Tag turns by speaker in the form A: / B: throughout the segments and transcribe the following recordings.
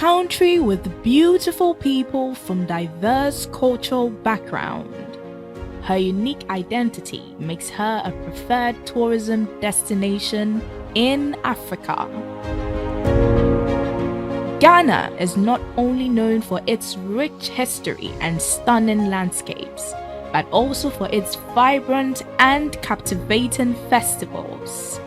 A: country with beautiful people from diverse cultural backgrounds. Her unique identity makes her a preferred tourism destination in Africa. Ghana is not only known for its rich history and stunning landscapes, but also for its vibrant and captivating festivals.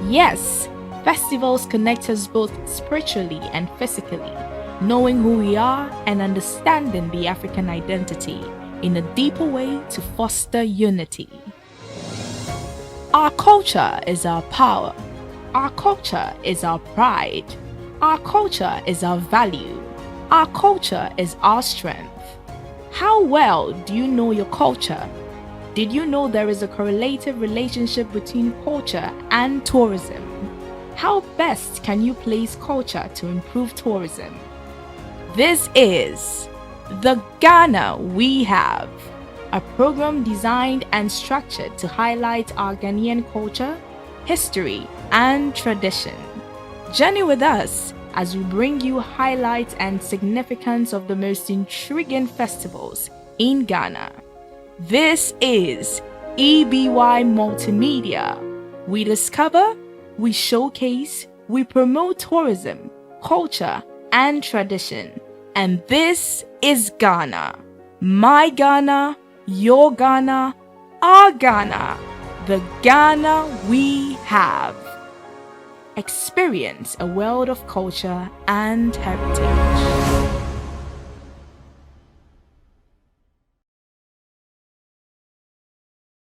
A: Yes, festivals connect us both spiritually and physically, knowing who we are and understanding the African identity in a deeper way to foster unity. Our culture is our power. Our culture is our pride. Our culture is our value. Our culture is our strength. How well do you know your culture? Did you know there is a correlative relationship between culture and tourism? How best can you place culture to improve tourism? This is The Ghana We Have, a program designed and structured to highlight our Ghanaian culture, history, and tradition. Journey with us as we bring you highlights and significance of the most intriguing festivals in Ghana. This is EBY Multimedia. We discover, we showcase, we promote tourism, culture, and tradition. And this is Ghana. My Ghana, your Ghana, our Ghana. The Ghana we have. Experience a world of culture and heritage.